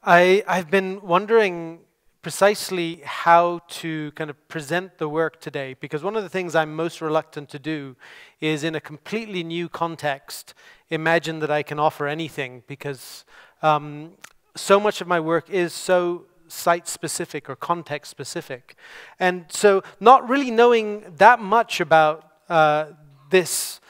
I've been wondering precisely how to kind of present the work today, because one of the things I'm most reluctant to do is, in a completely new context, imagine that I can offer anything, because so much of my work is so site-specific or context-specific. And so not really knowing that much about this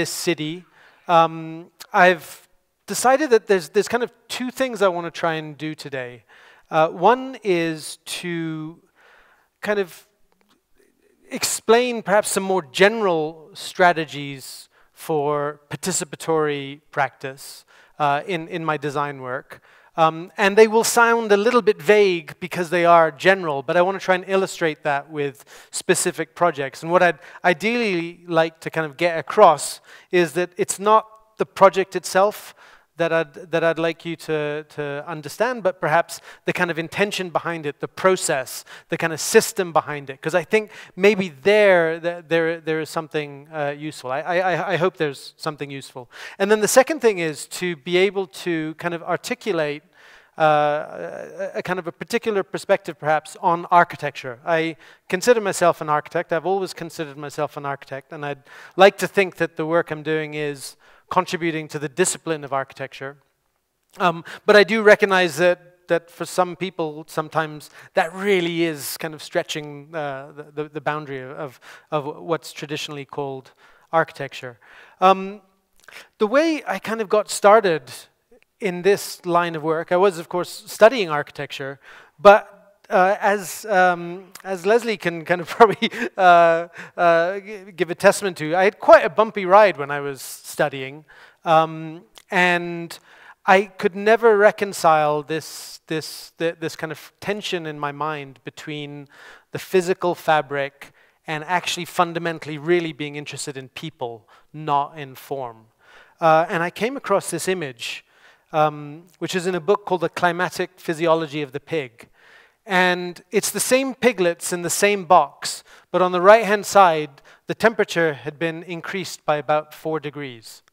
city, I've decided that there's kind of two things I want to try and do today. One is to kind of explain perhaps some more general strategies for participatory practice in my design work. And they will sound a little bit vague because they are general, but I want to try and illustrate that with specific projects. And what I'd ideally like to kind of get across is that it's not the project itself that I'd like you to understand, but perhaps the kind of intention behind it, the process, the kind of system behind it. Because I think maybe there is something useful. I hope there's something useful. And then the second thing is to be able to kind of articulate a kind of a particular perspective perhaps on architecture. I consider myself an architect. I've always considered myself an architect, and I'd like to think that the work I'm doing is contributing to the discipline of architecture. But I do recognize that for some people, sometimes that really is kind of stretching the boundary of what's traditionally called architecture. The way I kind of got started in this line of work, I was, of course, studying architecture, but as Leslie can kind of probably give a testament to, I had quite a bumpy ride when I was studying, and I could never reconcile this kind of tension in my mind between the physical fabric and actually fundamentally really being interested in people, not in form. And I came across this image, which is in a book called The Climatic Physiology of the Pig. And it's the same piglets in the same box, but on the right-hand side, the temperature had been increased by about 4 degrees.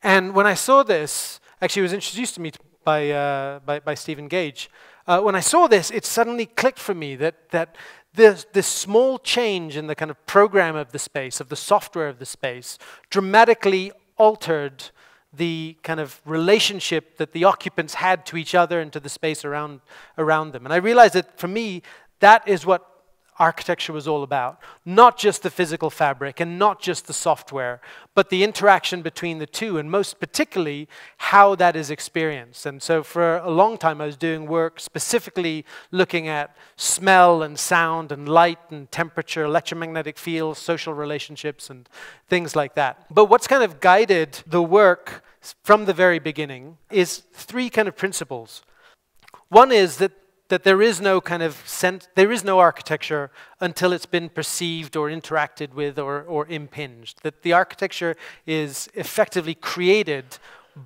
And when I saw this, actually it was introduced to me by Stephen Gage. When I saw this, it suddenly clicked for me that this small change in the kind of program of the space, of the software of the space, dramatically altered the kind of relationship that the occupants had to each other and to the space around them. And I realized that for me, that is what architecture was all about. Not just the physical fabric and not just the software, but the interaction between the two, and most particularly how that is experienced. And so for a long time I was doing work specifically looking at smell and sound and light and temperature, electromagnetic fields, social relationships and things like that. But what's kind of guided the work from the very beginning is 3 kind of principles. One is that there is no kind of there is no architecture until it's been perceived or interacted with or impinged. That the architecture is effectively created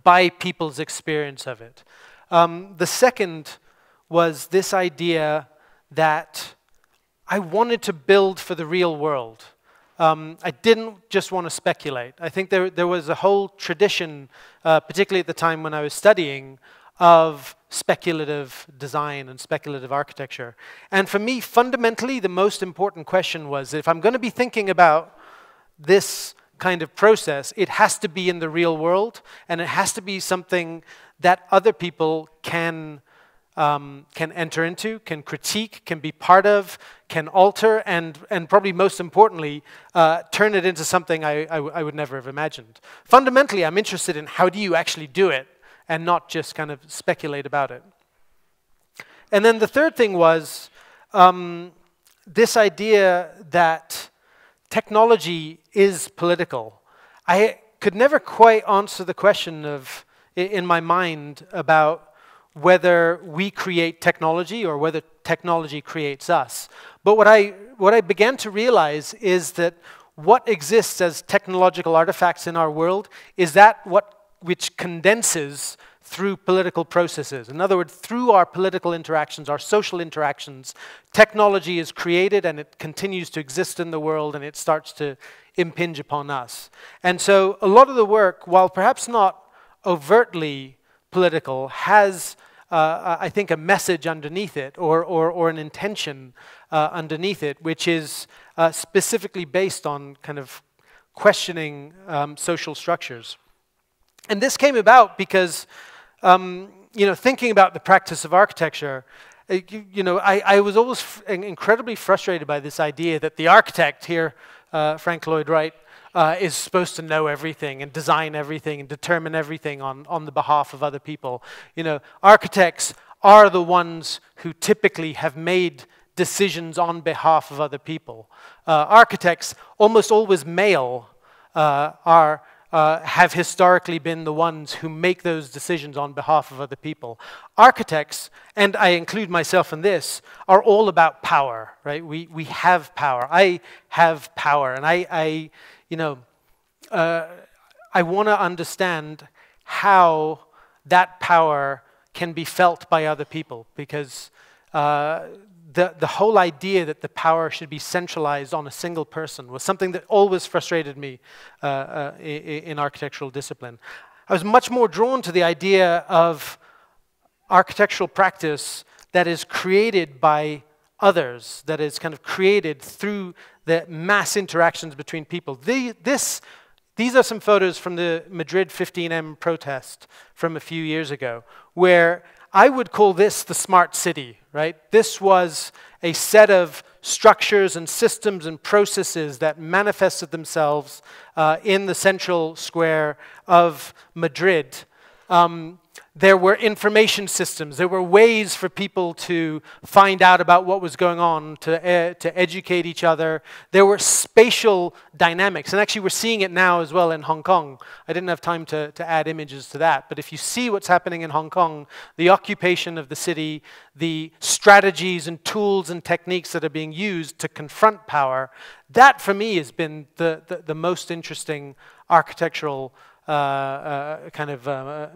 by people's experience of it. The second was this idea that I wanted to build for the real world. I didn't just want to speculate. I think there was a whole tradition, particularly at the time when I was studying, of speculative design and speculative architecture. And for me, fundamentally, the most important question was, if I'm going to be thinking about this kind of process, it has to be in the real world, and it has to be something that other people can enter into, can critique, can be part of, can alter, and probably most importantly, turn it into something I would never have imagined. Fundamentally, I'm interested in how do you actually do it, and not just kind of speculate about it. And then the third thing was this idea that technology is political. I could never quite answer the question in my mind about whether we create technology or whether technology creates us. But what I began to realize is that what exists as technological artifacts in our world is that which condenses through political processes. In other words, through our political interactions, our social interactions, technology is created and it continues to exist in the world and it starts to impinge upon us. And so a lot of the work, while perhaps not overtly political, has I think, a message underneath it, or an intention underneath it, which is specifically based on kind of questioning social structures. And this came about because, thinking about the practice of architecture, I was always incredibly frustrated by this idea that the architect here, Frank Lloyd Wright, is supposed to know everything and design everything and determine everything on the behalf of other people. Architects are the ones who typically have made decisions on behalf of other people. Architects, almost always male, have historically been the ones who make those decisions on behalf of other people. Architects, and I include myself in this, are all about power, right? We have power. I have power, and I want to understand how that power can be felt by other people, because the whole idea that the power should be centralized on a single person was something that always frustrated me in architectural discipline. I was much more drawn to the idea of architectural practice that is created by others, that is kind of created through the mass interactions between people. These are some photos from the Madrid 15M protest from a few years ago, where I would call this the smart city, right? This was a set of structures and systems and processes that manifested themselves in the central square of Madrid. There were information systems. There were ways for people to find out about what was going on, to educate each other. There were spatial dynamics. And actually, we're seeing it now as well in Hong Kong. I didn't have time to add images to that. But if you see what's happening in Hong Kong, the occupation of the city, the strategies and tools and techniques that are being used to confront power, that for me has been the most interesting architectural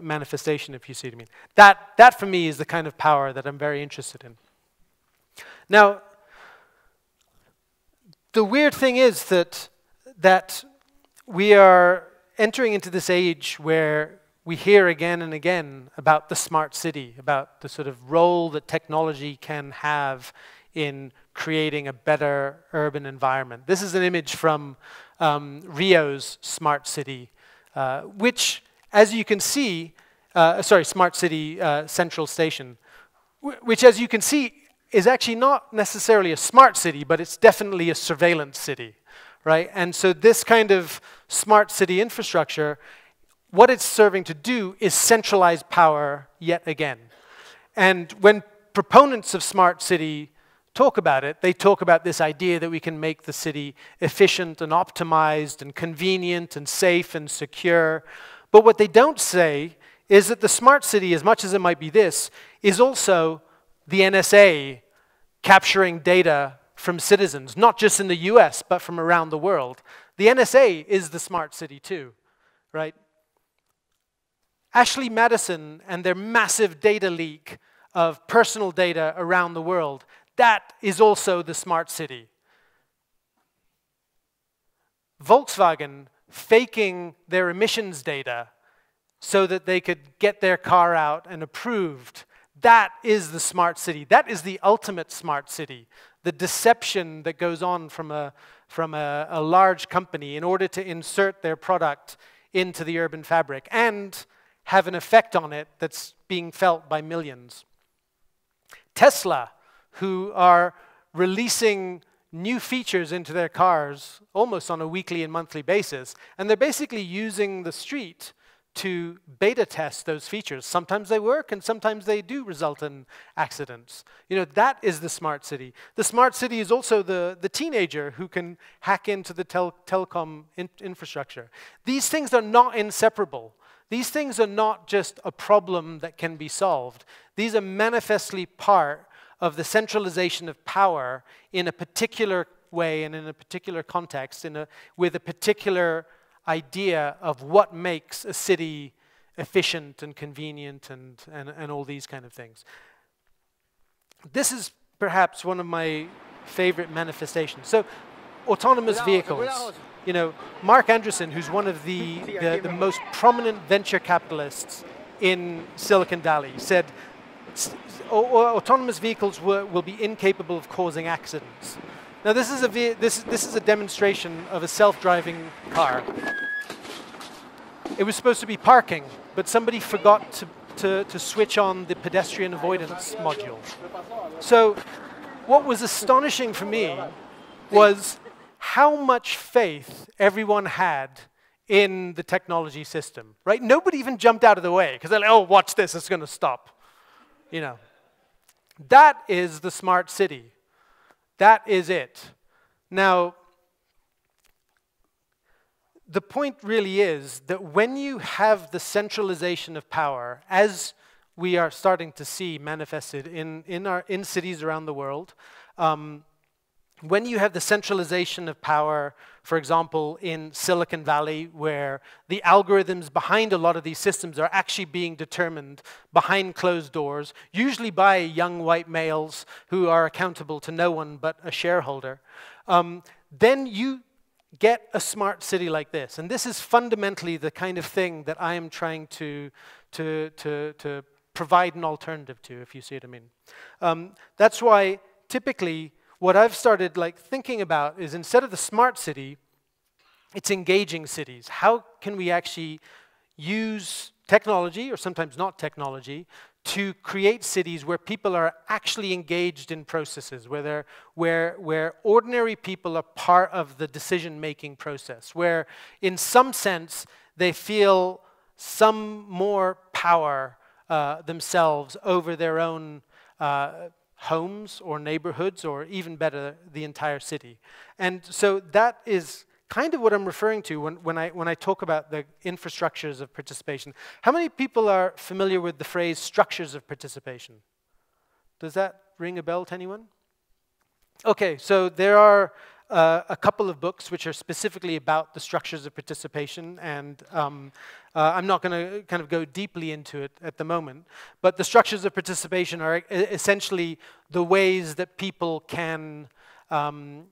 manifestation, if you see what I mean. That for me is the kind of power that I'm very interested in. Now, the weird thing is that we are entering into this age where we hear again and again about the smart city, about the sort of role that technology can have in creating a better urban environment. This is an image from Rio's smart city, which, as you can see, Smart City Central Station, which, as you can see, is actually not necessarily a smart city, but it's definitely a surveillance city, right? And so this kind of smart city infrastructure, what it's serving to do is centralize power yet again. And when proponents of smart city talk about it, they talk about this idea that we can make the city efficient and optimized and convenient and safe and secure. But what they don't say is that the smart city, as much as it might be this, is also the NSA capturing data from citizens, not just in the US, but from around the world. The NSA is the smart city too, right? Ashley Madison and their massive data leak of personal data around the world, that is also the smart city. Volkswagen faking their emissions data so that they could get their car out and approved, that is the smart city. That is the ultimate smart city. The deception that goes on from a large company in order to insert their product into the urban fabric and have an effect on it that's being felt by millions. Tesla, who are releasing new features into their cars almost on a weekly and monthly basis, and they're basically using the street to beta test those features. Sometimes they work, and sometimes they do result in accidents. That is the smart city. The smart city is also the teenager who can hack into the telecom infrastructure. These things are not inseparable. These things are not just a problem that can be solved. These are manifestly part of the centralization of power in a particular way and in a particular context, with a particular idea of what makes a city efficient and convenient and all these kind of things. This is perhaps one of my favorite manifestations. So, autonomous vehicles. Mark Andreessen, who's one of the most prominent venture capitalists in Silicon Valley, said, autonomous vehicles will be incapable of causing accidents. Now this is a demonstration of a self-driving car. It was supposed to be parking, but somebody forgot to switch on the pedestrian avoidance module. So what was astonishing for me was how much faith everyone had in the technology system, right? Nobody even jumped out of the way because they're like, oh, watch this, it's going to stop. You know, that is the smart city. That is it. Now, the point really is that when you have the centralization of power, as we are starting to see manifested in cities around the world, when you have the centralization of power, for example, in Silicon Valley, where the algorithms behind a lot of these systems are actually being determined behind closed doors, usually by young white males who are accountable to no one but a shareholder, then you get a smart city like this. And this is fundamentally the kind of thing that I am trying to provide an alternative to, if you see what I mean. That's why typically what I've started thinking about is, instead of the smart city, it's engaging cities. How can we actually use technology, or sometimes not technology, to create cities where people are actually engaged in processes, where ordinary people are part of the decision-making process, where in some sense they feel some more power themselves over their own homes or neighborhoods, or even better, the entire city. And so that is kind of what I'm referring to when I talk about the infrastructures of participation. How many people are familiar with the phrase structures of participation? Does that ring a bell to anyone? Okay, so there are a couple of books which are specifically about the structures of participation, and I'm not going to kind of go deeply into it at the moment, but the structures of participation are essentially the ways that people can come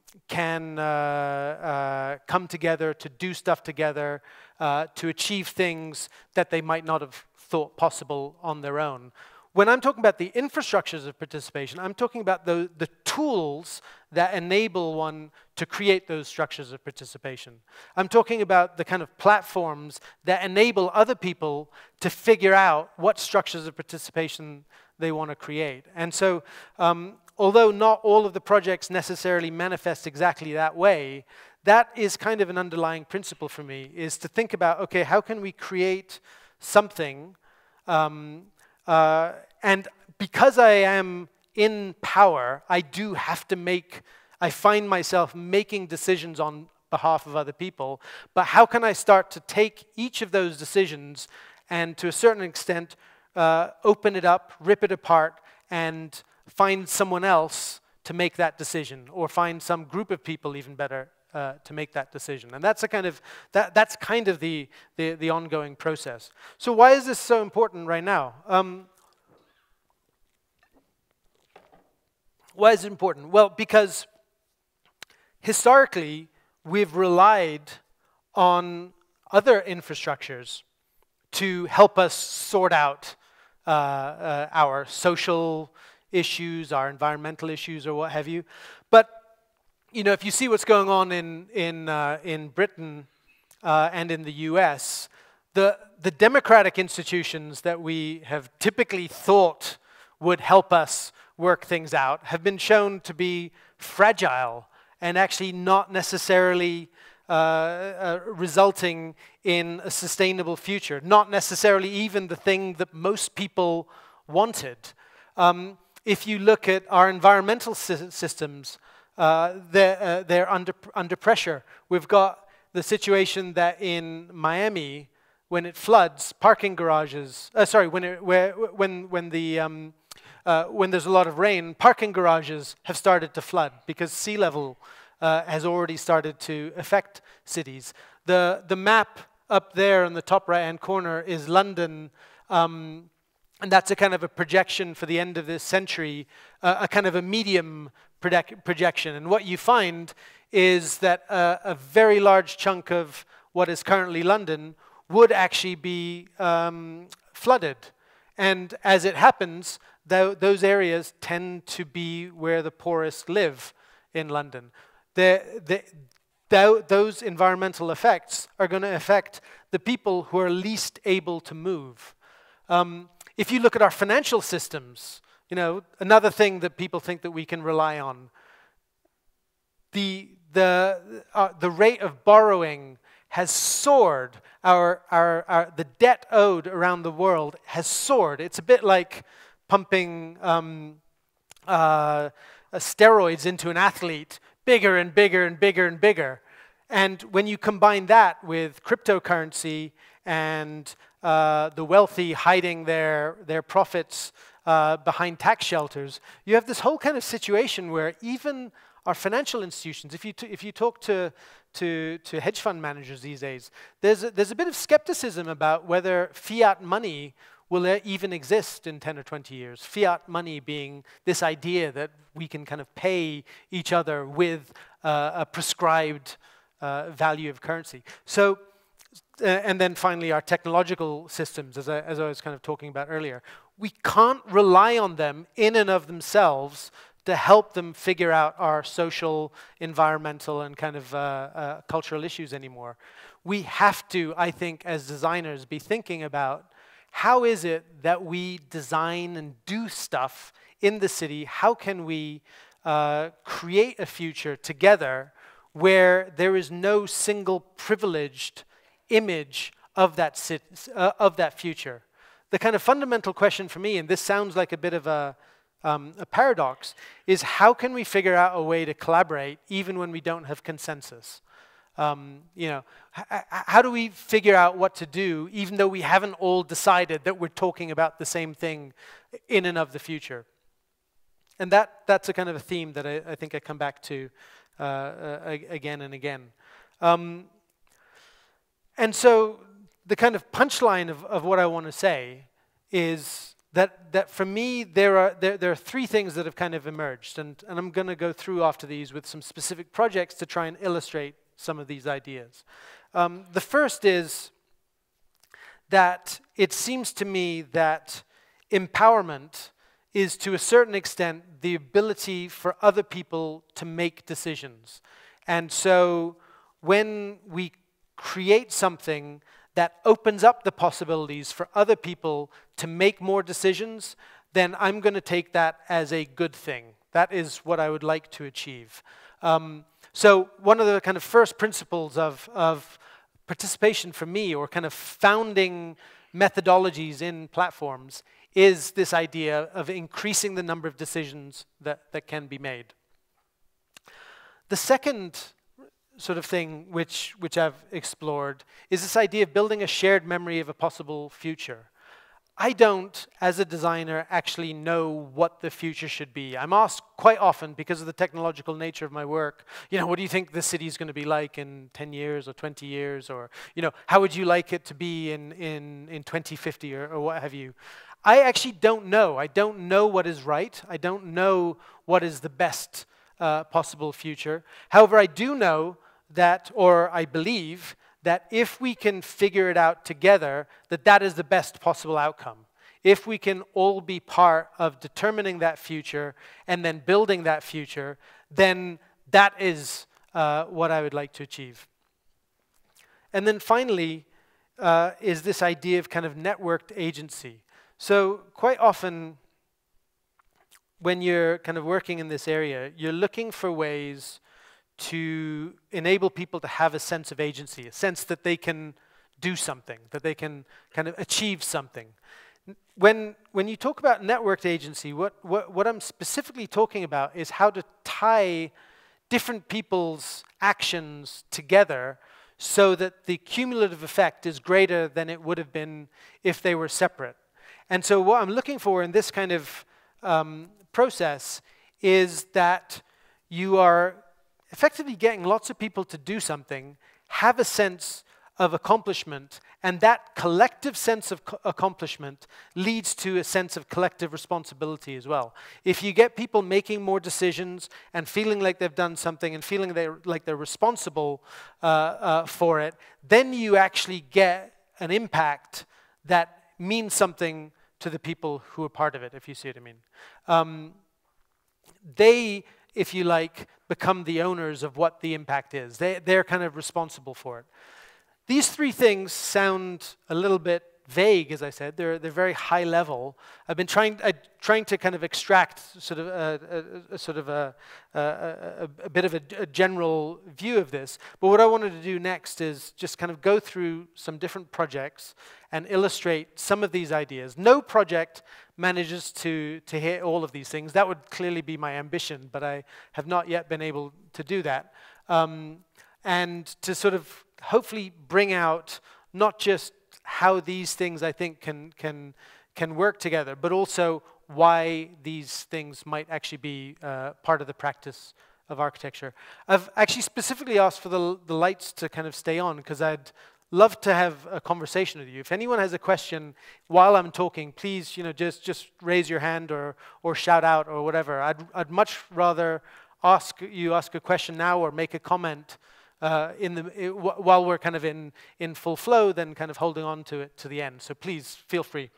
together to do stuff together, to achieve things that they might not have thought possible on their own. When I'm talking about the infrastructures of participation, I'm talking about the tools that enable one to create those structures of participation. I'm talking about the kind of platforms that enable other people to figure out what structures of participation they want to create. And so, although not all of the projects necessarily manifest exactly that way, that is kind of an underlying principle for me, is to think about, okay, how can we create something, and because I am in power, I do have to I find myself making decisions on behalf of other people, but how can I start to take each of those decisions and, to a certain extent, open it up, rip it apart, and find someone else to make that decision, or find some group of people, even better, to make that decision. And that's that's kind of the ongoing process. So why is this so important right now? Why is it important? Well, because historically we've relied on other infrastructures to help us sort out our social issues, our environmental issues, or what have you. But you know, if you see what's going on in Britain and in the US, the democratic institutions that we have typically thought would help us work things out have been shown to be fragile and actually not necessarily resulting in a sustainable future, not necessarily even the thing that most people wanted. If you look at our environmental systems, they're under pressure. We've got the situation that in Miami, when it floods, parking garages. When there's a lot of rain, parking garages have started to flood because sea level has already started to affect cities. The map up there in the top right-hand corner is London, and that's a kind of a projection for the end of this century, a kind of a medium projection. And what you find is that a very large chunk of what is currently London would actually be flooded. And as it happens, those areas tend to be where the poorest live in London. Those environmental effects are going to affect the people who are least able to move. If you look at our financial systems, you know, another thing that people think that we can rely on, the rate of borrowing has soared. The debt owed around the world has soared. It's a bit like pumping steroids into an athlete, bigger and bigger and bigger and bigger. And when you combine that with cryptocurrency and the wealthy hiding their profits behind tax shelters, you have this whole kind of situation where even our financial institutions, if you talk to hedge fund managers these days, there's a bit of skepticism about whether fiat money will even exist in 10 or 20 years. Fiat money being this idea that we can kind of pay each other with a prescribed value of currency. So, and then finally our technological systems, as I was kind of talking about earlier. We can't rely on them in and of themselves to help them figure out our social, environmental, and kind of cultural issues anymore. We have to, I think, as designers, be thinking about how is it that we design and do stuff in the city? How can we create a future together where there is no single privileged image of that future? The kind of fundamental question for me, and this sounds like a bit of a paradox, is how can we figure out a way to collaborate even when we don't have consensus? You know, how do we figure out what to do even though we haven't all decided that we're talking about the same thing in and of the future? And that's a kind of a theme that I think I come back to again and again. And so the kind of punchline of what I want to say is that for me there are three things that have kind of emerged, and I'm going to go through after these with some specific projects to try and illustrate some of these ideas. The first is that it seems to me that empowerment is to a certain extent the ability for other people to make decisions. And so when we create something that opens up the possibilities for other people to make more decisions, then I'm going to take that as a good thing. That is what I would like to achieve. So one of the kind of first principles of participation for me, or kind of founding methodologies in platforms, is this idea of increasing the number of decisions that can be made. The second sort of thing which I've explored is this idea of building a shared memory of a possible future. I don't, as a designer, actually know what the future should be. I'm asked quite often, because of the technological nature of my work, you know, what do you think the city is going to be like in 10 years or 20 years? Or, you know, how would you like it to be in 2050 or what have you? I actually don't know. I don't know what is right. I don't know what is the best possible future. However, I do know that, or I believe, that if we can figure it out together, that is the best possible outcome. If we can all be part of determining that future and then building that future, then that is what I would like to achieve. And then finally is this idea of kind of networked agency. So quite often when you're kind of working in this area, you're looking for ways to enable people to have a sense of agency, a sense that they can do something, that they can kind of achieve something. When you talk about networked agency, what I'm specifically talking about is how to tie different people's actions together so that the cumulative effect is greater than it would have been if they were separate. And so what I'm looking for in this kind of process is that you are effectively getting lots of people to do something, have a sense of accomplishment, and that collective sense of accomplishment leads to a sense of collective responsibility as well. If you get people making more decisions and feeling like they've done something and feeling like they're responsible for it, then you actually get an impact that means something to the people who are part of it, if you see what I mean. They, if you like, become the owners of what the impact is. They're kind of responsible for it. These three things sound a little bit vague, as I said. They're very high level. I've been trying to kind of extract sort of a bit of a general view of this. But what I wanted to do next is just kind of go through some different projects and illustrate some of these ideas. No project manages to hit all of these things. That would clearly be my ambition, but I have not yet been able to do that. And to sort of hopefully bring out not just how these things, I think, can work together, but also why these things might actually be part of the practice of architecture. I've actually specifically asked for the lights to kind of stay on, because I'd love to have a conversation with you. If anyone has a question while I'm talking, please, just raise your hand or shout out or whatever. I'd much rather ask a question now or make a comment while we're kind of in full flow, then kind of holding on to it to the end. So please feel free.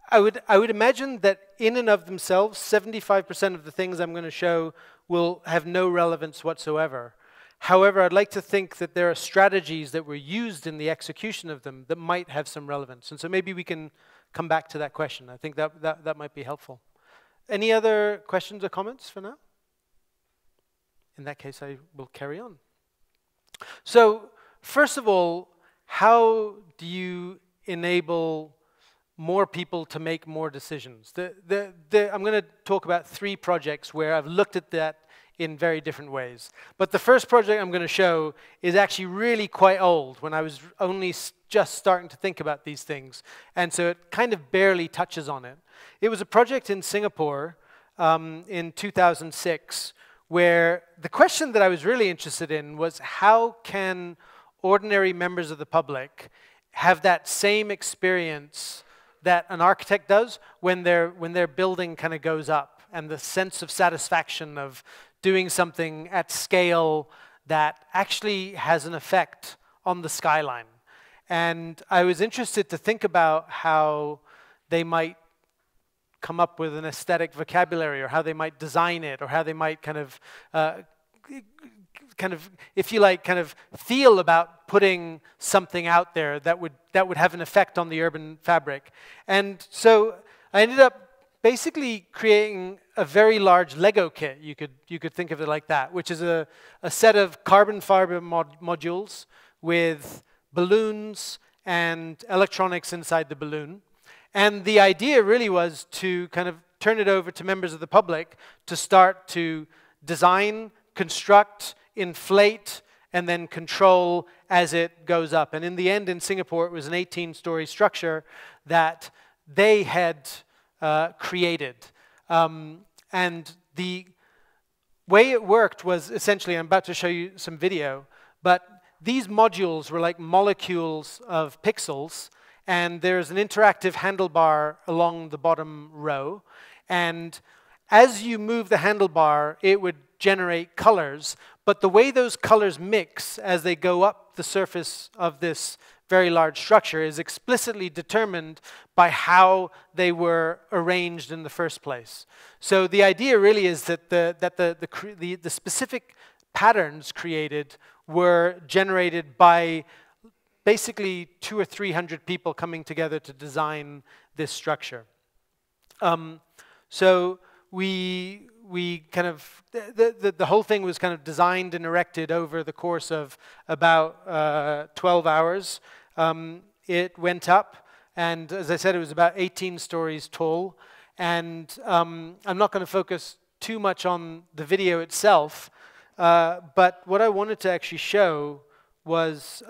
I would imagine that in and of themselves, 75% of the things I'm going to show will have no relevance whatsoever. However, I'd like to think that there are strategies that were used in the execution of them that might have some relevance. And so maybe we can come back to that question. I think that might be helpful. Any other questions or comments for now? In that case, I will carry on. So, first of all, how do you enable more people to make more decisions? I'm going to talk about 3 projects where I've looked at that in very different ways. But the first project I'm going to show is actually really quite old, when I was only just starting to think about these things. And so it kind of barely touches on it. It was a project in Singapore in 2006, where the question that I was really interested in was, how can ordinary members of the public have that same experience that an architect does when their building kind of goes up, and the sense of satisfaction of doing something at scale that actually has an effect on the skyline. And I was interested to think about how they might come up with an aesthetic vocabulary, or how they might design it, or how they might kind of, if you like, kind of feel about putting something out there that would have an effect on the urban fabric. And so I ended up basically creating a very large Lego kit. You could think of it like that, which is a set of carbon fiber modules with balloons and electronics inside the balloon. And the idea really was to kind of turn it over to members of the public to start to design, construct, inflate, and then control as it goes up. And in the end, in Singapore, it was an 18-story structure that they had created. And the way it worked was essentially, I'm about to show you some video, but these modules were like molecules of pixels, and there's an interactive handlebar along the bottom row. And as you move the handlebar, it would generate colors, but the way those colors mix as they go up the surface of this very large structure is explicitly determined by how they were arranged in the first place. So the idea really is that the specific patterns created were generated by basically 200 or 300 people coming together to design this structure. So we kind of, the whole thing was kind of designed and erected over the course of about 12 hours. It went up, and as I said, it was about 18 stories tall. And I'm not going to focus too much on the video itself, but what I wanted to actually show was,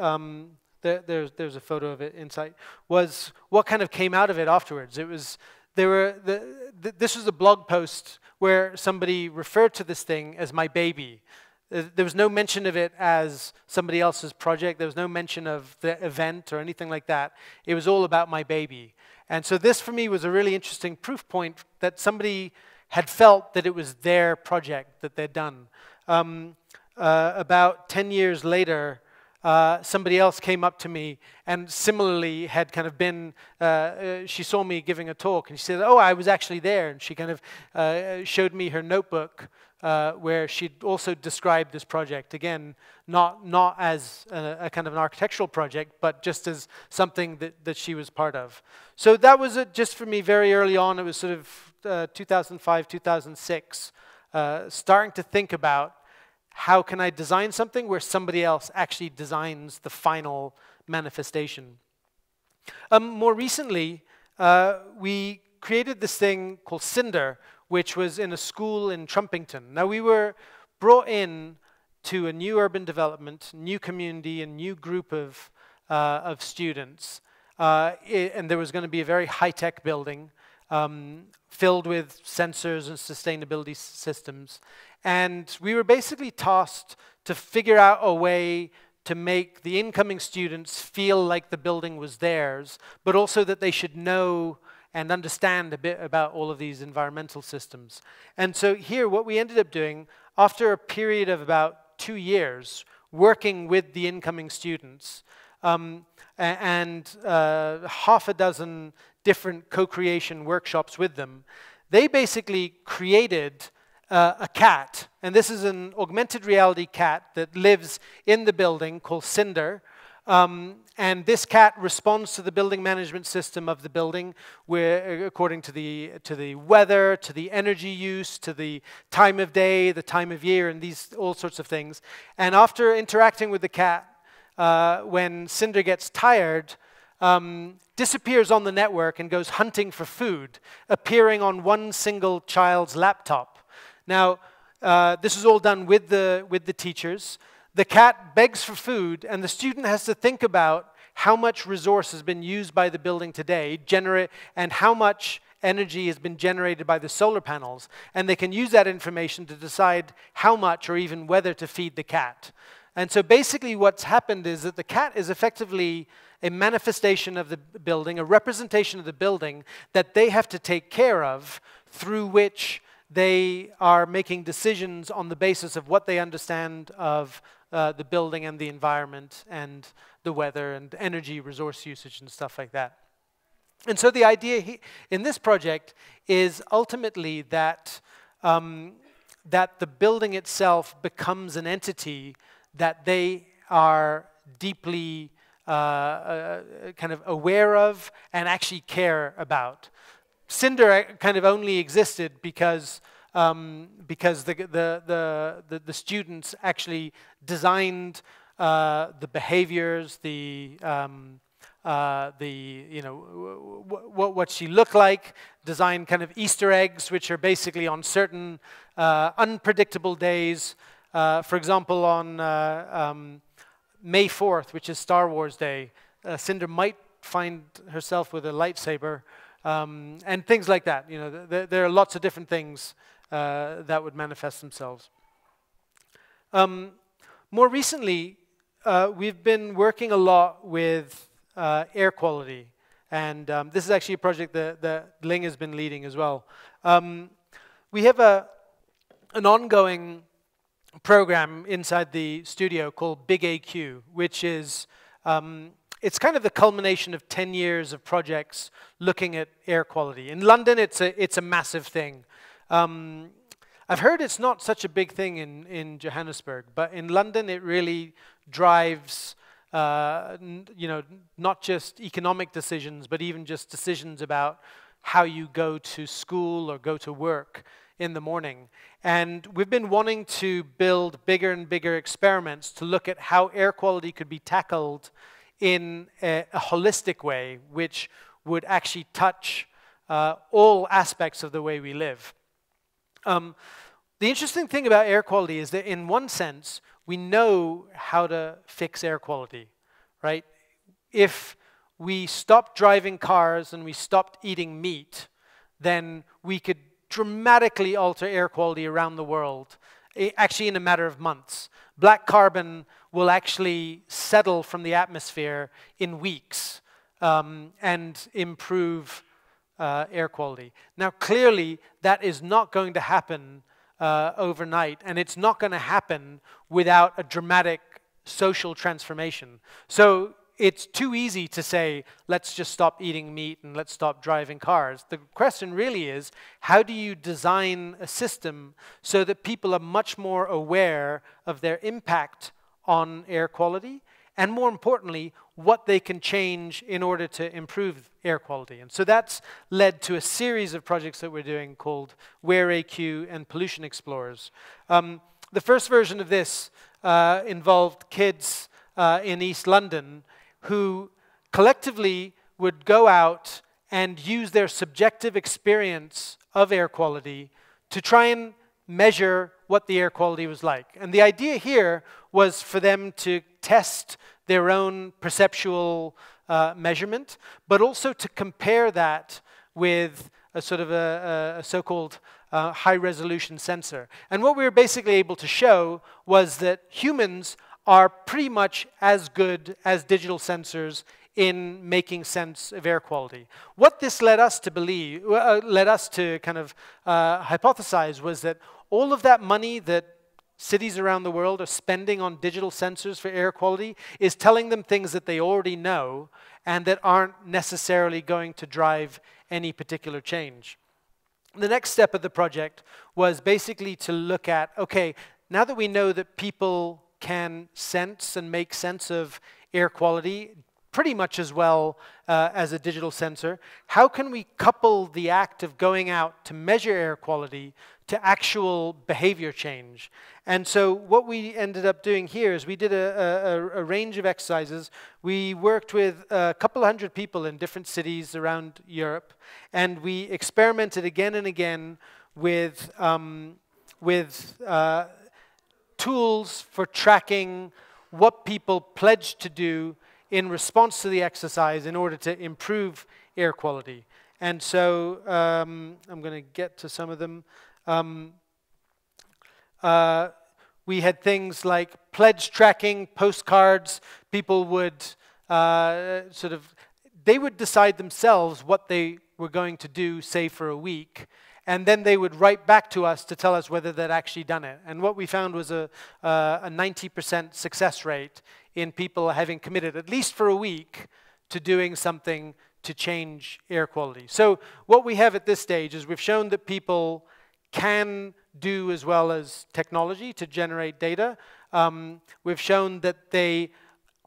there's a photo of it inside, was what kind of came out of it afterwards. It was, this was a blog post where somebody referred to this thing as my baby. There was no mention of it as somebody else's project. There was no mention of the event or anything like that. It was all about my baby. And so this, for me, was a really interesting proof point that somebody had felt that it was their project that they'd done. About 10 years later, somebody else came up to me and similarly had kind of been, she saw me giving a talk and she said, oh, I was actually there. And she kind of showed me her notebook where she'd also described this project. Again, not as a kind of an architectural project, but just as something that she was part of. So that was it just for me very early on. It was sort of 2005, 2006, starting to think about how can I design something where somebody else actually designs the final manifestation. More recently, we created this thing called Cinder, which was in a school in Trumpington. Now, we were brought in to a new urban development, new community, a new group of students. And there was going to be a very high-tech building filled with sensors and sustainability systems. And we were basically tasked to figure out a way to make the incoming students feel like the building was theirs, but also that they should know and understand a bit about all of these environmental systems. And so here, what we ended up doing, after a period of about 2 years, working with the incoming students, and half a dozen different co-creation workshops with them, they basically created a cat, and this is an augmented reality cat that lives in the building called Cinder. And this cat responds to the building management system of the building, where, according to the weather, to the energy use, to the time of day, the time of year, and these all sorts of things. And after interacting with the cat, when Cinder gets tired, disappears on the network and goes hunting for food, appearing on one single child's laptop. Now, this is all done with the teachers. The cat begs for food, and the student has to think about how much resource has been used by the building today, and how much energy has been generated by the solar panels. And they can use that information to decide how much or even whether to feed the cat. And so basically what's happened is that the cat is effectively a manifestation of the building, a representation of the building that they have to take care of, through which they are making decisions on the basis of what they understand of the building and the environment and the weather and energy resource usage and stuff like that. And so the idea in this project is ultimately that, that the building itself becomes an entity that they are deeply kind of aware of and actually care about. Cinder kind of only existed because the students actually designed the behaviors, what she looked like, designed kind of Easter eggs, which are basically on certain unpredictable days. For example, on May 4th, which is Star Wars Day, Cinder might find herself with a lightsaber. And things like that. You know, there are lots of different things that would manifest themselves. More recently, we've been working a lot with air quality, and this is actually a project that Ling has been leading as well. We have an ongoing program inside the studio called Big AQ, which is it's kind of the culmination of 10 years of projects looking at air quality. In London, it's a massive thing. I've heard it's not such a big thing in Johannesburg, but in London it really drives, not just economic decisions, but even just decisions about how you go to school or go to work in the morning. And we've been wanting to build bigger and bigger experiments to look at how air quality could be tackled in a holistic way, which would actually touch all aspects of the way we live. The interesting thing about air quality is that in one sense, we know how to fix air quality, right? If we stopped driving cars and we stopped eating meat, then we could dramatically alter air quality around the world, actually in a matter of months. Black carbon will actually settle from the atmosphere in weeks and improve air quality. Now, clearly, that is not going to happen overnight, and it's not going to happen without a dramatic social transformation. So it's too easy to say, let's just stop eating meat and let's stop driving cars. The question really is, how do you design a system so that people are much more aware of their impact on air quality, and more importantly, what they can change in order to improve air quality? And so that's led to a series of projects that we're doing called WhereAQ and Pollution Explorers. The first version of this involved kids in East London who collectively would go out and use their subjective experience of air quality to try and measure what the air quality was like. And the idea here was for them to test their own perceptual measurement, but also to compare that with a sort of a so-called high-resolution sensor. And what we were basically able to show was that humans are pretty much as good as digital sensors in making sense of air quality. What this led us to believe, led us to kind of hypothesize, was that all of that money that cities around the world are spending on digital sensors for air quality is telling them things that they already know and that aren't necessarily going to drive any particular change. The next step of the project was basically to look at, okay, now that we know that people can sense and make sense of air quality pretty much as well as a digital sensor, how can we couple the act of going out to measure air quality to actual behavior change? And so what we ended up doing here is we did a range of exercises. We worked with a couple hundred people in different cities around Europe, and we experimented again and again with tools for tracking what people pledged to do in response to the exercise in order to improve air quality. And so I'm going to get to some of them. We had things like pledge tracking, postcards. People would they would decide themselves what they were going to do, say, for a week, and then they would write back to us to tell us whether they'd actually done it. And what we found was a 90% success rate in people having committed, at least for a week, to doing something to change air quality. So what we have at this stage is we've shown that people can do as well as technology to generate data. We've shown that they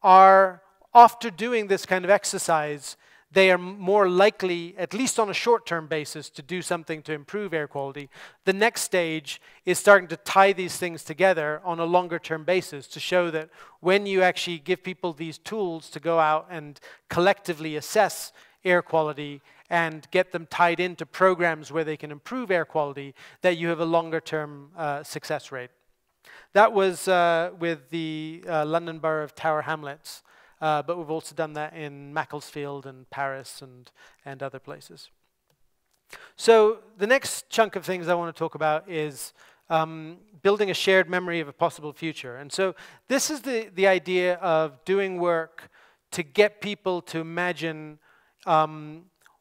are, after doing this kind of exercise, they are more likely, at least on a short-term basis, to do something to improve air quality. The next stage is starting to tie these things together on a longer-term basis to show that when you actually give people these tools to go out and collectively assess air quality and get them tied into programs where they can improve air quality, that you have a longer-term success rate. That was with the London Borough of Tower Hamlets. But we've also done that in Macclesfield and Paris and other places. So the next chunk of things I want to talk about is building a shared memory of a possible future. And so this is the idea of doing work to get people to imagine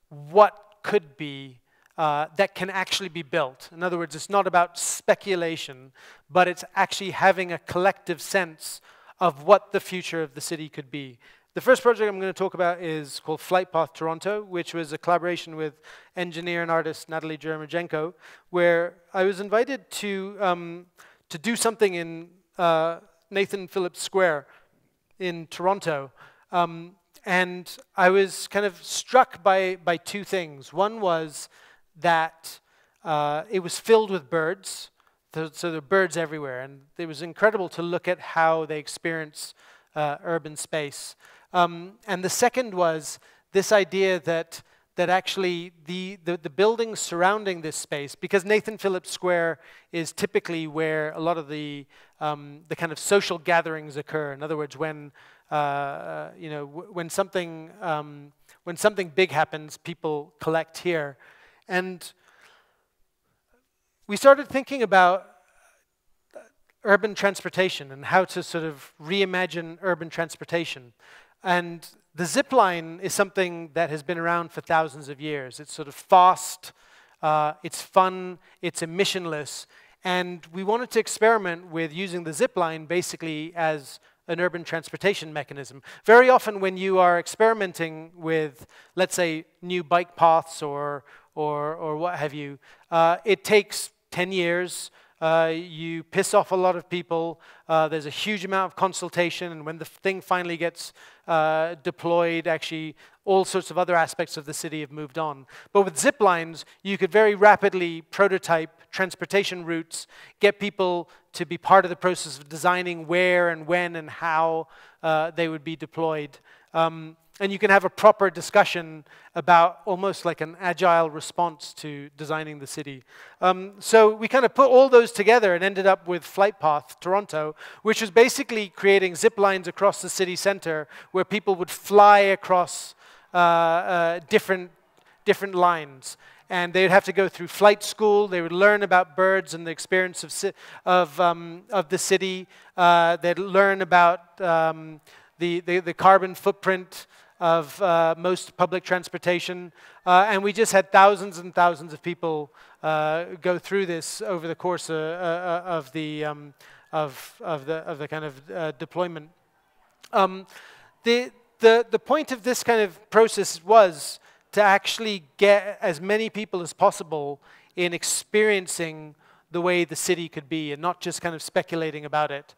what could be that can actually be built. In other words, it's not about speculation, but it's actually having a collective sense of what the future of the city could be. The first project I'm going to talk about is called Flight Path Toronto, which was a collaboration with engineer and artist Natalie Jeremijenko, where I was invited to do something in Nathan Phillips Square in Toronto. And I was kind of struck by two things. One was that it was filled with birds. So there are birds everywhere, and it was incredible to look at how they experience urban space. And the second was this idea that actually the buildings surrounding this space, because Nathan Phillips Square is typically where a lot of the kind of social gatherings occur. In other words, when when something big happens, people collect here, and we started thinking about urban transportation and how to sort of reimagine urban transportation. And the zip line is something that has been around for thousands of years. It's sort of fast, it's fun, it's emissionless, and we wanted to experiment with using the zip line basically as an urban transportation mechanism. Very often when you are experimenting with, let's say, new bike paths or what have you, it takes 10 years. You piss off a lot of people. There's a huge amount of consultation, and when the thing finally gets deployed, actually all sorts of other aspects of the city have moved on. But with zip lines, you could very rapidly prototype transportation routes, get people to be part of the process of designing where and when and how they would be deployed. And you can have a proper discussion about almost like an agile response to designing the city. So we kind of put all those together and ended up with Flight Path Toronto, which was basically creating zip lines across the city center where people would fly across different lines. And they would have to go through flight school. They would learn about birds and the experience of the city. They'd learn about the carbon footprint of most public transportation, and we just had thousands and thousands of people go through this over the course of the kind of deployment. The point of this kind of process was to actually get as many people as possible in experiencing the way the city could be, and not just kind of speculating about it,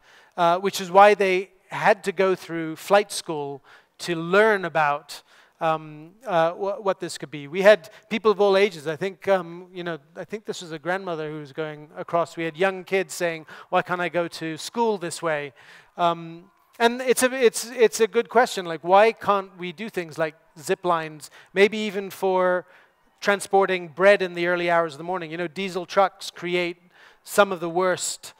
which is why they had to go through flight school to learn about what this could be. We had people of all ages. I think, I think this was a grandmother who was going across. We had young kids saying, "Why can't I go to school this way?" And it's a good question. Like, why can't we do things like zip lines? Maybe even for transporting bread in the early hours of the morning. You know, diesel trucks create some of the worst.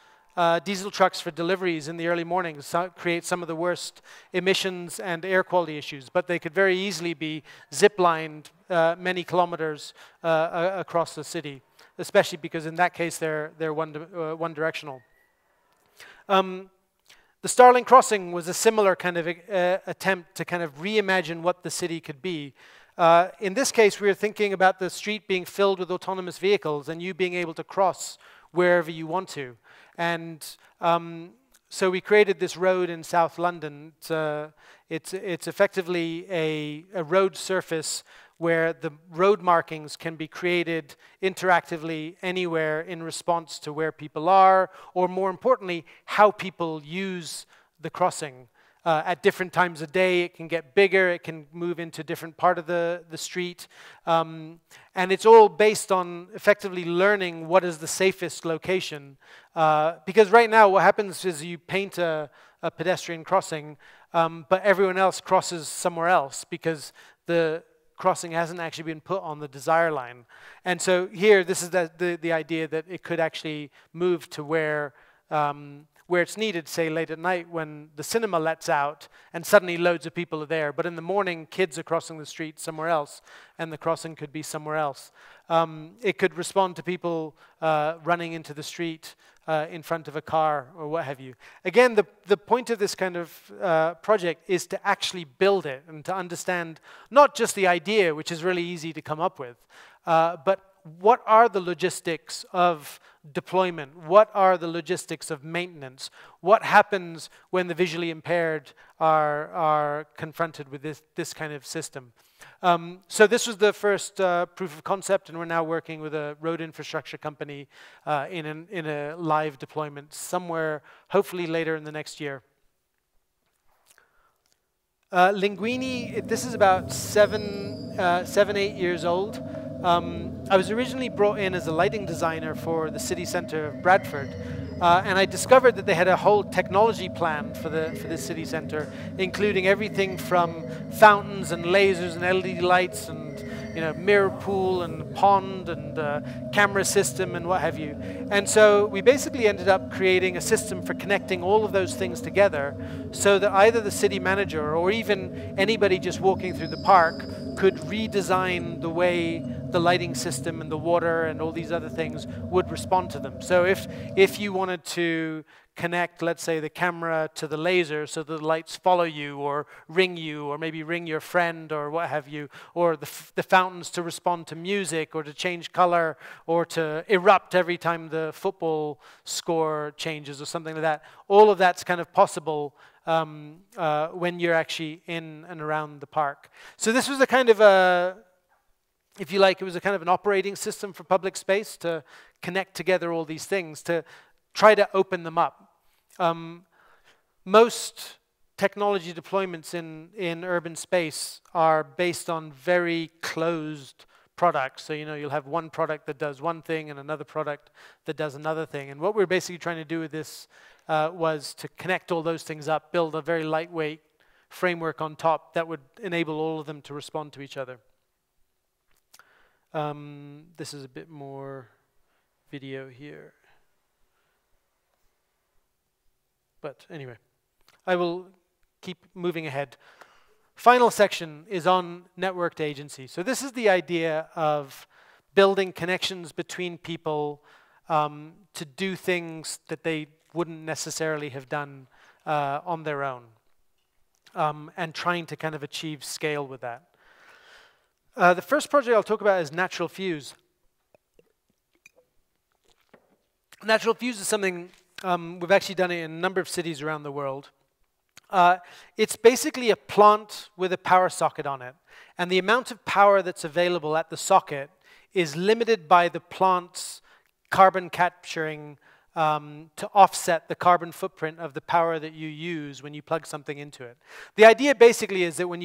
Diesel trucks for deliveries in the early mornings create some of the worst emissions and air quality issues, but they could very easily be zip-lined many kilometers across the city, especially because in that case they're one-directional. The Starling Crossing was a similar kind of attempt to kind of reimagine what the city could be. In this case, we were thinking about the street being filled with autonomous vehicles and you being able to cross wherever you want to. And so we created this road in South London. It's effectively a road surface where the road markings can be created interactively anywhere in response to where people are, or more importantly, how people use the crossing. At different times of day, it can get bigger, it can move into different part of the street. And it's all based on effectively learning what is the safest location. Because right now, what happens is you paint a pedestrian crossing, but everyone else crosses somewhere else because the crossing hasn't actually been put on the desire line. And so here, this is the idea that it could actually move to where it's needed, say late at night when the cinema lets out and suddenly loads of people are there. But in the morning, kids are crossing the street somewhere else, and the crossing could be somewhere else. It could respond to people running into the street in front of a car or what have you. Again, the point of this kind of project is to actually build it and to understand not just the idea, which is really easy to come up with, but what are the logistics of deployment? What are the logistics of maintenance? What happens when the visually impaired are confronted with this kind of system? So this was the first proof of concept, and we're now working with a road infrastructure company in a live deployment somewhere, hopefully later in the next year. Linguini, this is about 8 years old. I was originally brought in as a lighting designer for the city center of Bradford, and I discovered that they had a whole technology plan for this city center, including everything from fountains and lasers and LED lights and mirror pool and pond and camera system and what have you. And so we basically ended up creating a system for connecting all of those things together so that either the city manager or even anybody just walking through the park could redesign the way the lighting system and the water and all these other things would respond to them. So if you wanted to connect, let's say, the camera to the laser so that the lights follow you or maybe ring your friend or what have you, or the fountains to respond to music or to change color or to erupt every time the football score changes or something like that, all of that's kind of possible when you're actually in and around the park. So this was a kind of a, if you like, it was a kind of an operating system for public space to connect together all these things, to try to open them up. Most technology deployments in urban space are based on very closed products. So, you know, you'll have one product that does one thing and another product that does another thing. And what we're basically trying to do with this was to connect all those things up, build a very lightweight framework on top that would enable all of them to respond to each other. This is a bit more video here. But anyway, I will keep moving ahead. Final section is on networked agency. So this is the idea of building connections between people to do things that they wouldn't necessarily have done on their own, and trying to kind of achieve scale with that. The first project I'll talk about is Natural Fuse. Natural Fuse is something, we've actually done it in a number of cities around the world. It's basically a plant with a power socket on it. And the amount of power that's available at the socket is limited by the plant's carbon capturing to offset the carbon footprint of the power that you use when you plug something into it. The idea basically is that when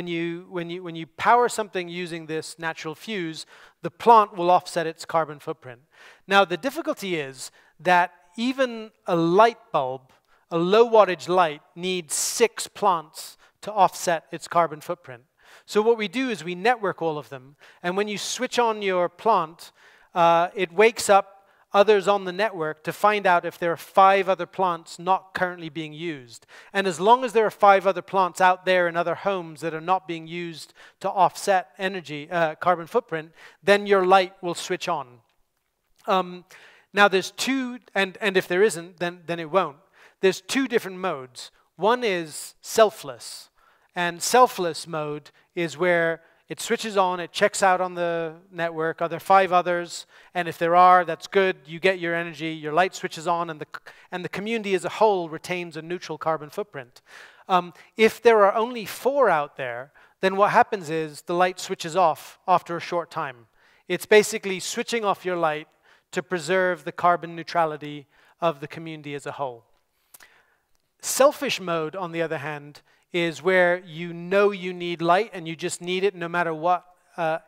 you power something using this natural fuse, the plant will offset its carbon footprint. Now the difficulty is that even a light bulb, a low wattage light, needs 6 plants to offset its carbon footprint. So what we do is we network all of them, and when you switch on your plant, it wakes up others on the network to find out if there are 5 other plants not currently being used. And as long as there are 5 other plants out there in other homes that are not being used to offset energy, carbon footprint, then your light will switch on. Now there's 2, and if there isn't, then it won't. There's 2 different modes. One is selfless, and selfless mode is where it switches on, it checks out on the network, are there 5 others? And if there are, that's good, you get your energy, your light switches on, and the community as a whole retains a neutral carbon footprint. If there are only 4 out there, then what happens is the light switches off after a short time. It's basically switching off your light to preserve the carbon neutrality of the community as a whole. Selfish mode, on the other hand, is where you know you need light and you just need it no matter what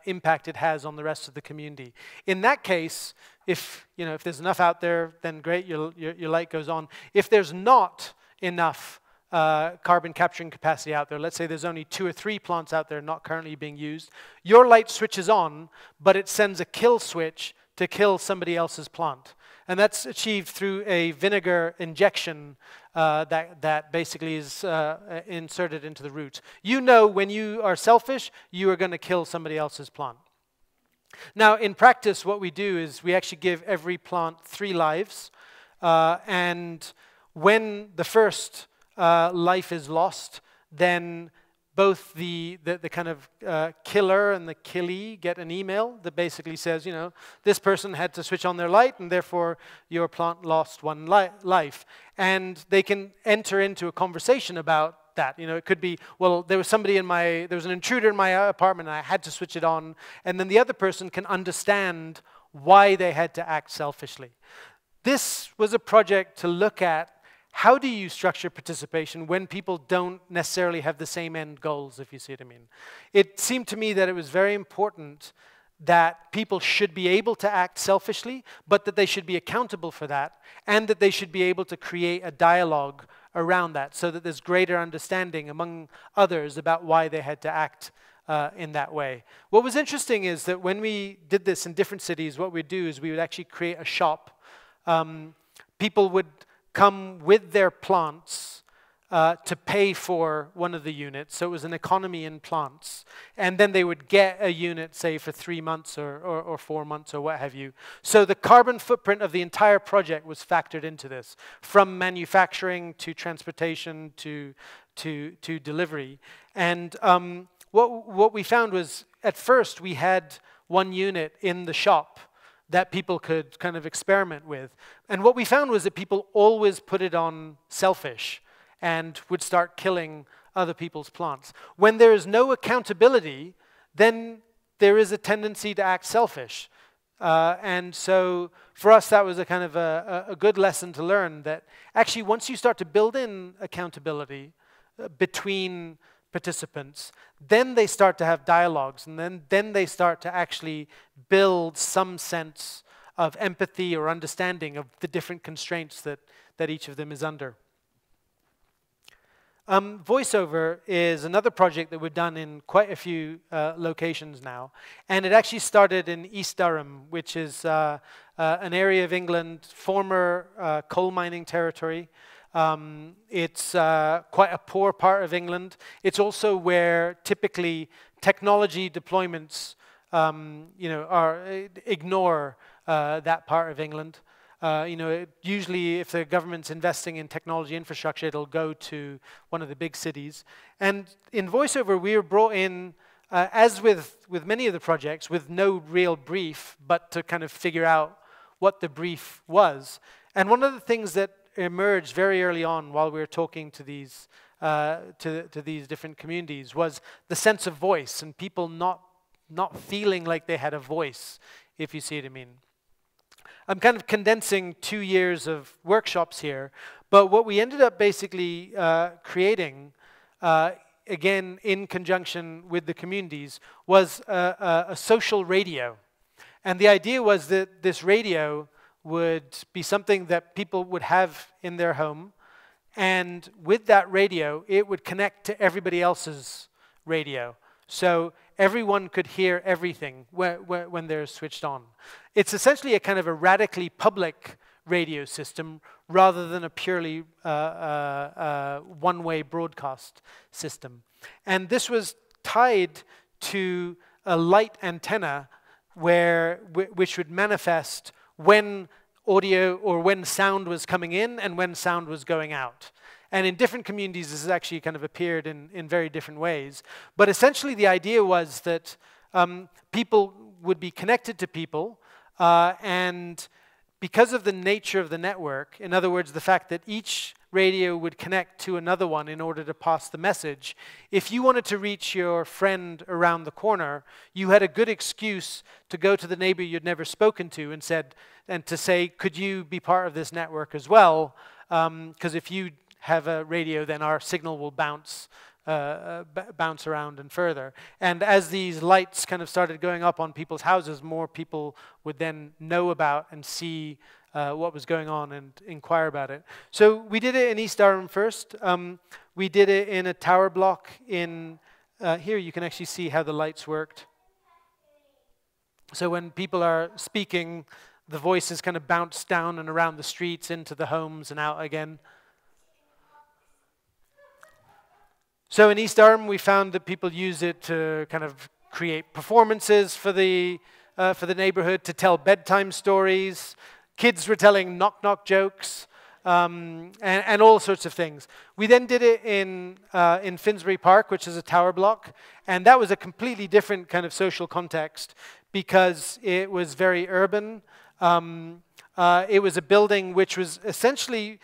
impact it has on the rest of the community. In that case, if there's enough out there, then great, your light goes on. If there's not enough carbon capturing capacity out there, let's say there's only 2 or 3 plants out there not currently being used, your light switches on, but it sends a kill switch to kill somebody else's plant. And that's achieved through a vinegar injection that basically is inserted into the roots. You know when you are selfish, you are going to kill somebody else's plant. Now, in practice, what we do is we actually give every plant 3 lives. And when the first life is lost, then both the kind of killer and the killee get an email that basically says, this person had to switch on their light and therefore your plant lost 1 life. And they can enter into a conversation about that. It could be, well, there was an intruder in my apartment and I had to switch it on. And then the other person can understand why they had to act selfishly. This was a project to look at how do you structure participation when people don't necessarily have the same end goals, if you see what I mean? It seemed to me that it was very important that people should be able to act selfishly, but that they should be accountable for that, and that they should be able to create a dialogue around that so that there's greater understanding among others about why they had to act in that way. What was interesting is that when we did this in different cities, what we'd do is we would actually create a shop. People would come with their plants to pay for one of the units. So it was an economy in plants. And then they would get a unit, say, for 3 months or 4 months or what have you. So the carbon footprint of the entire project was factored into this, from manufacturing to transportation to delivery. And what we found was, at first, we had 1 unit in the shop that people could kind of experiment with. And what we found was that people always put it on selfish. and would start killing other people's plants. When there is no accountability, then there is a tendency to act selfish. And so for us, that was a kind of a good lesson to learn, that actually once you start to build in accountability between participants, then they start to have dialogues, and then they start to actually build some sense of empathy or understanding of the different constraints that each of them is under. Voiceover is another project that we've done in quite a few locations now, and it actually started in East Durham, which is an area of England, former coal mining territory. It's quite a poor part of England. It's also where typically technology deployments ignore that part of England. Usually if the government's investing in technology infrastructure, it'll go to one of the big cities. And in Voiceover, we were brought in, as with many of the projects, with no real brief, but to kind of figure out what the brief was. And one of the things that emerged very early on while we were talking to these these different communities was the sense of voice, and people not feeling like they had a voice, if you see what I mean. I'm kind of condensing 2 years of workshops here, but what we ended up basically creating, again in conjunction with the communities, was a social radio. And the idea was that this radio would be something that people would have in their home, and with that radio, it would connect to everybody else's radio. So everyone could hear everything when they're switched on. It's essentially a kind of a radically public radio system rather than a purely one-way broadcast system. And this was tied to a light antenna which would manifest when audio or when sound was coming in and when sound was going out. And in different communities, this has actually kind of appeared in very different ways. But essentially, the idea was that people would be connected to people, and because of the nature of the network, in other words, the fact that each radio would connect to another one in order to pass the message, if you wanted to reach your friend around the corner, you had a good excuse to go to the neighbor you'd never spoken to and to say, could you be part of this network as well? Because if you have a radio, then our signal will bounce around and further. And as these lights kind of started going up on people's houses, more people would then know about and see what was going on and inquire about it. So we did it in East Durham first. We did it in a tower block in, here you can actually see how the lights worked. So when people are speaking, the voices kind of bounce down and around the streets into the homes and out again. So in East Durham, we found that people use it to kind of create performances for the neighborhood, to tell bedtime stories. Kids were telling knock-knock jokes, and all sorts of things. We then did it in Finsbury Park, which is a tower block, and that was a completely different kind of social context because it was very urban. It was a building which was essentially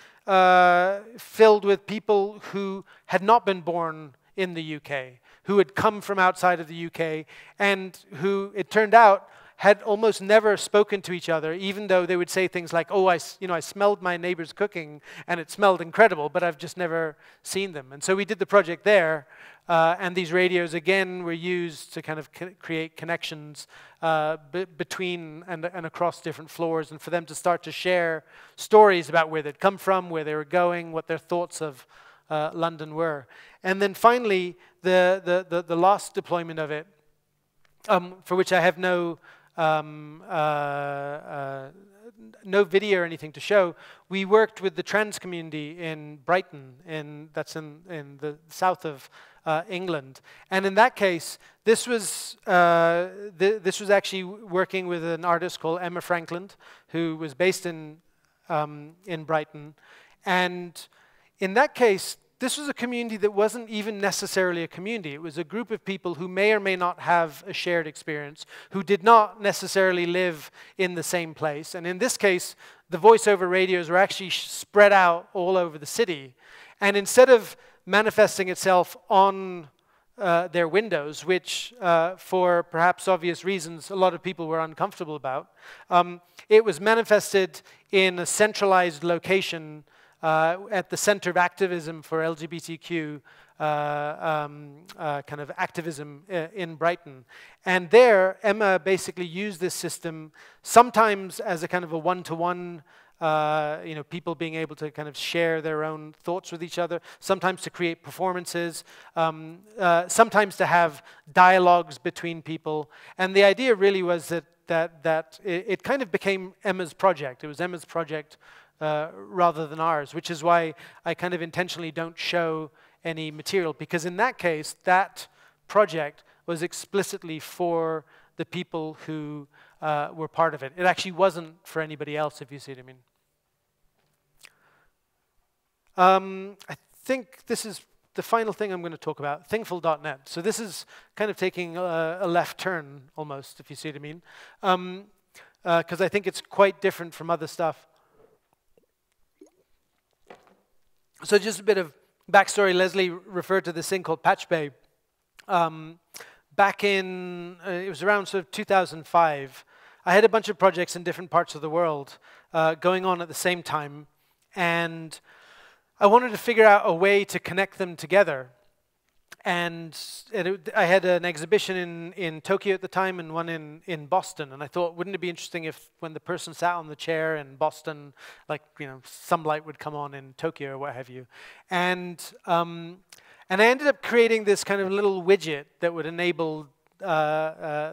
filled with people who had not been born in the UK, who had come from outside of the UK, and who, it turned out, had almost never spoken to each other, even though they would say things like, oh, I smelled my neighbor's cooking, and it smelled incredible, but I've just never seen them. And so we did the project there, and these radios, again, were used to kind of create connections between and across different floors, and for them to start to share stories about where they'd come from, where they were going, what their thoughts of London were. And then finally, the last deployment of it, for which I have no video or anything to show, we worked with the trans community in Brighton, that's in the south of England. And in that case, this was actually working with an artist called Emma Frankland, who was based in Brighton. And in that case, this was a community that wasn't even necessarily a community. It was a group of people who may or may not have a shared experience, who did not necessarily live in the same place. And in this case, the voiceover radios were actually spread out all over the city. And instead of manifesting itself on their windows, which for perhaps obvious reasons a lot of people were uncomfortable about, it was manifested in a centralized location at the center of activism for LGBTQ kind of activism in Brighton. And there, Emma basically used this system sometimes as a kind of a one-to-one, people being able to kind of share their own thoughts with each other, sometimes to create performances, sometimes to have dialogues between people. And the idea really was that it kind of became Emma's project. It was Emma's project rather than ours, which is why I kind of intentionally don't show any material, because in that case, that project was explicitly for the people who were part of it. It actually wasn't for anybody else, if you see what I mean. I think this is the final thing I'm going to talk about, Thingful.net. So this is kind of taking a left turn, almost, if you see what I mean, because I think it's quite different from other stuff. So just a bit of backstory. Leslie referred to this thing called Patch Bay. Back in, it was around sort of 2005, I had a bunch of projects in different parts of the world going on at the same time, and I wanted to figure out a way to connect them together. And I had an exhibition in Tokyo at the time and one in Boston. And I thought, wouldn't it be interesting if when the person sat on the chair in Boston, like, some light would come on in Tokyo or what have you. And I ended up creating this kind of little widget that would enable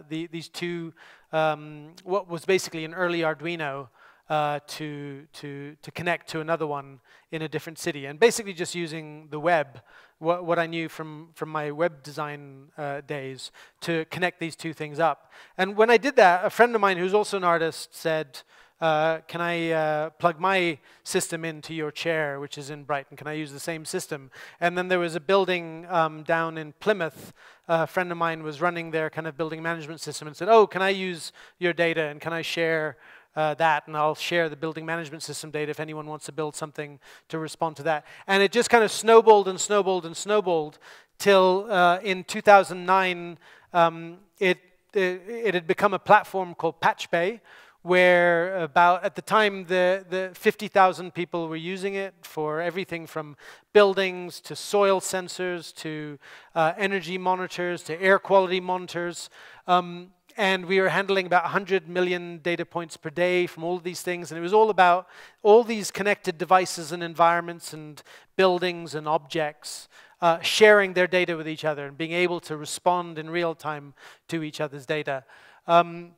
these two, what was basically an early Arduino, to connect to another one in a different city, and basically just using the web, what I knew from my web design days, to connect these two things up. And when I did that, a friend of mine who's also an artist said, can I plug my system into your chair, which is in Brighton? Can I use the same system? And then there was a building down in Plymouth. A friend of mine was running their kind of building management system and said, oh, can I use your data and can I share that, and I'll share the building management system data if anyone wants to build something to respond to that. And it just kind of snowballed and snowballed and snowballed till in 2009 it had become a platform called Patch Bay, where about, at the time, the 50,000 people were using it for everything from buildings to soil sensors to energy monitors to air quality monitors. And we were handling about 100 million data points per day from all of these things. And it was all about all these connected devices and environments and buildings and objects sharing their data with each other and being able to respond in real time to each other's data. And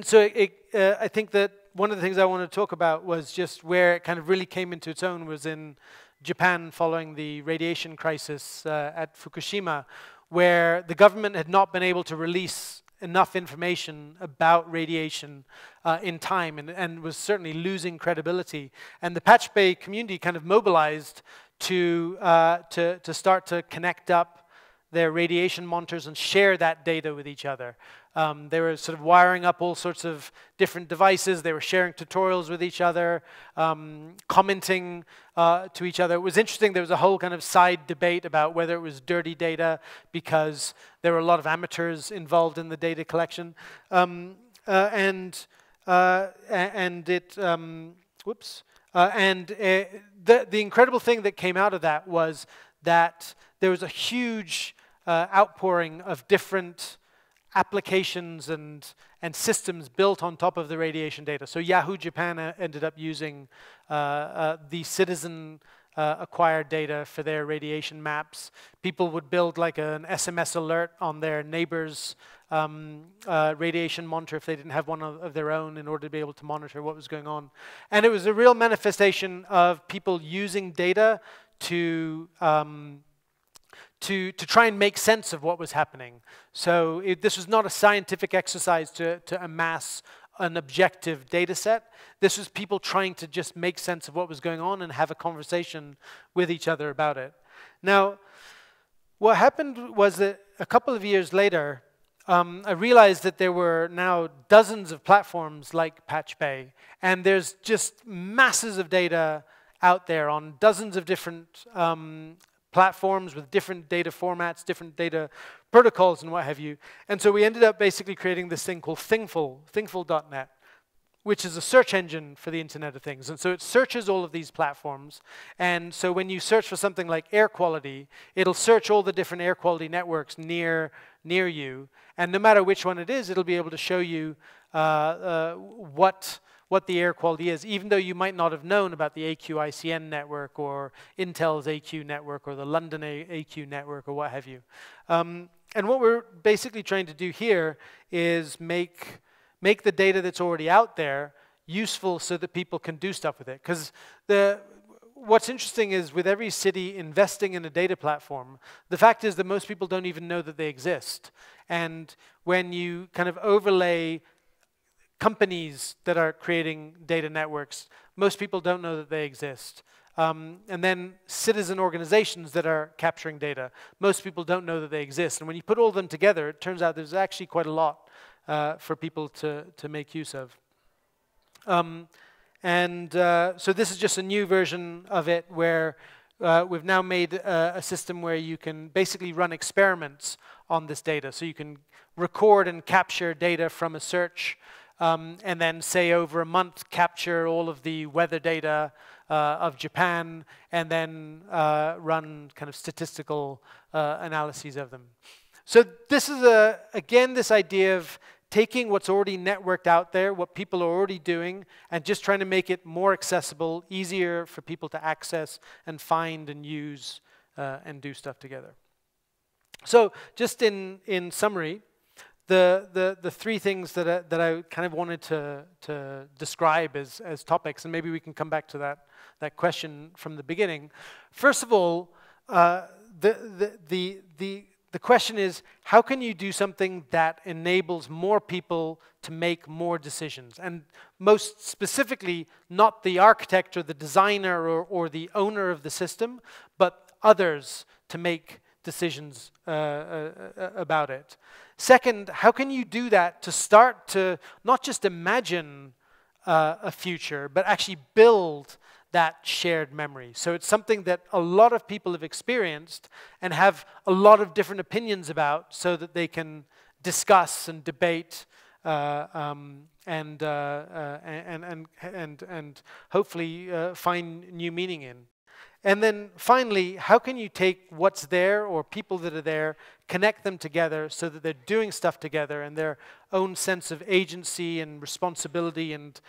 so I think that one of the things I want to talk about was just where it kind of really came into its own was in Japan following the radiation crisis at Fukushima, where the government had not been able to release enough information about radiation in time, and was certainly losing credibility. And the Patch Bay community kind of mobilized to start to connect up their radiation monitors and share that data with each other. They were sort of wiring up all sorts of different devices. They were sharing tutorials with each other, commenting to each other. It was interesting. There was a whole kind of side debate about whether it was dirty data because there were a lot of amateurs involved in the data collection. The incredible thing that came out of that was that there was a huge outpouring of different applications and systems built on top of the radiation data. So Yahoo Japan ended up using the citizen acquired data for their radiation maps. People would build like an SMS alert on their neighbor's radiation monitor if they didn't have one of their own in order to be able to monitor what was going on. And it was a real manifestation of people using data to try and make sense of what was happening. So this was not a scientific exercise to amass an objective data set. This was people trying to just make sense of what was going on and have a conversation with each other about it. Now, what happened was that a couple of years later, I realized that there were now dozens of platforms like Patch Bay, and there's just masses of data out there on dozens of different platforms with different data formats, different data protocols, and what have you. And so we ended up basically creating this thing called Thingful, Thingful.net, which is a search engine for the Internet of Things. And so it searches all of these platforms. And so when you search for something like air quality, it'll search all the different air quality networks near you. And no matter which one it is, it'll be able to show you what the air quality is, even though you might not have known about the AQ-ICN network or Intel's AQ network or the London AQ network or what have you. And what we're basically trying to do here is make the data that's already out there useful so that people can do stuff with it. Because what's interesting is with every city investing in a data platform, the fact is that most people don't even know that they exist. And when you kind of overlay companies that are creating data networks, most people don't know that they exist. And then citizen organizations that are capturing data, most people don't know that they exist. And when you put all of them together, it turns out there's actually quite a lot for people to make use of. So this is just a new version of it where we've now made a system where you can basically run experiments on this data. So you can record and capture data from a search and then say over a month capture all of the weather data of Japan and then run kind of statistical analyses of them. So this is, again, this idea of taking what's already networked out there, what people are already doing, and just trying to make it more accessible, easier for people to access and find and use and do stuff together. So just in summary, the three things that I kind of wanted to describe as topics, and maybe we can come back to that question from the beginning. First of all, the question is, how can you do something that enables more people to make more decisions? And most specifically, not the architect or the designer or the owner of the system, but others to make decisions about it. Second, how can you do that to start to not just imagine a future, but actually build that shared memory? So it's something that a lot of people have experienced and have a lot of different opinions about so that they can discuss and debate and hopefully find new meaning in. And then finally, how can you take what's there or people that are there, connect them together so that they're doing stuff together and their own sense of agency and responsibility and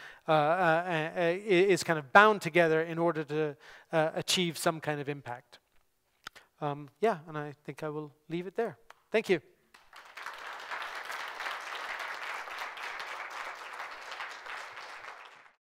is kind of bound together in order to achieve some kind of impact. Yeah, and I think I will leave it there. Thank you.